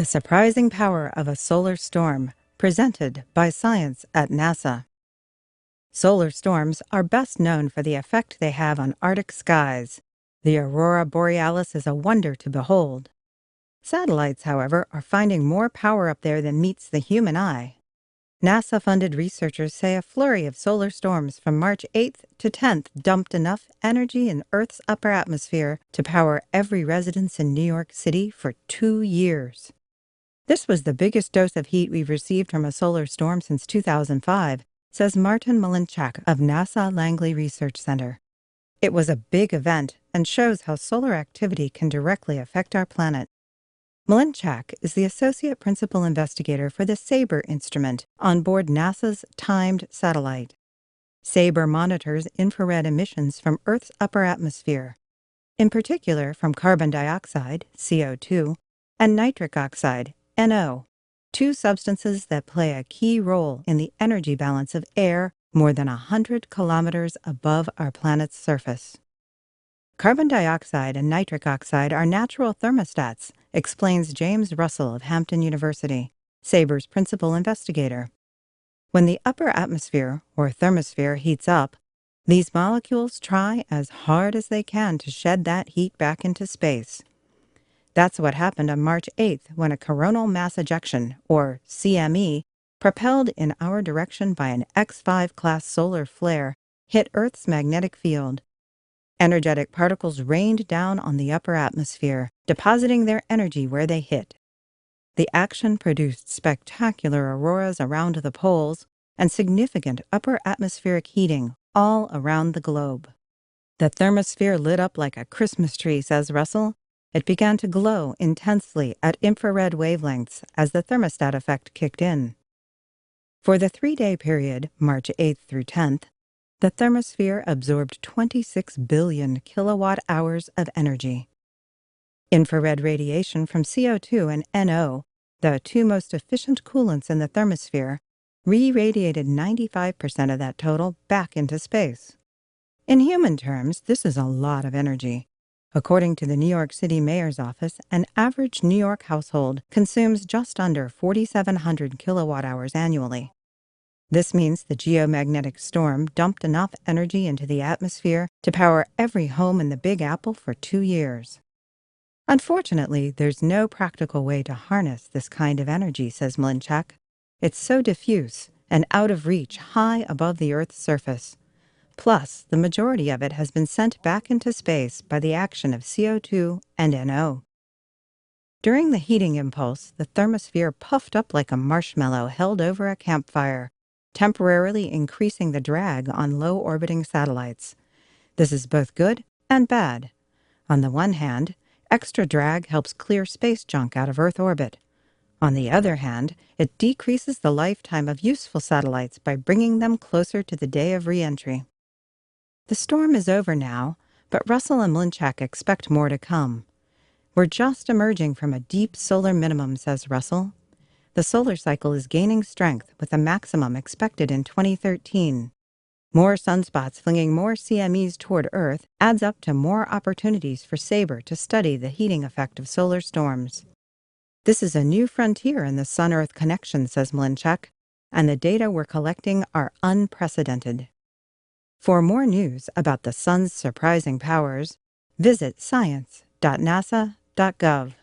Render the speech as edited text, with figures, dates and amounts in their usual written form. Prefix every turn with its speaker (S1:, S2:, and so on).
S1: The surprising power of a solar storm, presented by Science at NASA. Solar storms are best known for the effect they have on Arctic skies. The aurora borealis is a wonder to behold. Satellites, however, are finding more power up there than meets the human eye. NASA-funded researchers say a flurry of solar storms from March 8th to 10th dumped enough energy in Earth's upper atmosphere to power every residence in New York City for 2 years. This was the biggest dose of heat we've received from a solar storm since 2005, says Martin Malinchak of NASA Langley Research Center. It was a big event and shows how solar activity can directly affect our planet. Malinchak is the associate principal investigator for the SABER instrument on board NASA's timed satellite. SABER monitors infrared emissions from Earth's upper atmosphere, in particular from carbon dioxide, CO2, and nitric oxide, NO, two substances that play a key role in the energy balance of air more than 100 kilometers above our planet's surface. Carbon dioxide and nitric oxide are natural thermostats, explains James Russell of Hampton University, SABER's principal investigator. When the upper atmosphere, or thermosphere, heats up, these molecules try as hard as they can to shed that heat back into space. That's what happened on March 8th when a coronal mass ejection, or CME, propelled in our direction by an X5-class solar flare, hit Earth's magnetic field. Energetic particles rained down on the upper atmosphere, depositing their energy where they hit. The action produced spectacular auroras around the poles and significant upper atmospheric heating all around the globe. The thermosphere lit up like a Christmas tree, says Russell. It began to glow intensely at infrared wavelengths as the thermostat effect kicked in. For the 3-day period, March 8th through 10th, the thermosphere absorbed 26 billion kilowatt-hours of energy. Infrared radiation from CO2 and NO, the two most efficient coolants in the thermosphere, re-radiated 95% of that total back into space. In human terms, this is a lot of energy. According to the New York City Mayor's office, an average New York household consumes just under 4,700 kilowatt-hours annually. This means the geomagnetic storm dumped enough energy into the atmosphere to power every home in the Big Apple for 2 years. Unfortunately, there's no practical way to harness this kind of energy, says Malinchak. It's so diffuse and out of reach high above the Earth's surface. Plus, the majority of it has been sent back into space by the action of CO2 and NO. During the heating impulse, the thermosphere puffed up like a marshmallow held over a campfire, temporarily increasing the drag on low-orbiting satellites. This is both good and bad. On the one hand, extra drag helps clear space junk out of Earth orbit. On the other hand, it decreases the lifetime of useful satellites by bringing them closer to the day of re-entry. The storm is over now, but Russell and Malinchak expect more to come. We're just emerging from a deep solar minimum, says Russell. The solar cycle is gaining strength with a maximum expected in 2013. More sunspots flinging more CMEs toward Earth adds up to more opportunities for SABER to study the heating effect of solar storms. This is a new frontier in the Sun-Earth connection, says Malinchak, and the data we're collecting are unprecedented. For more news about the Sun's surprising powers, visit science.nasa.gov.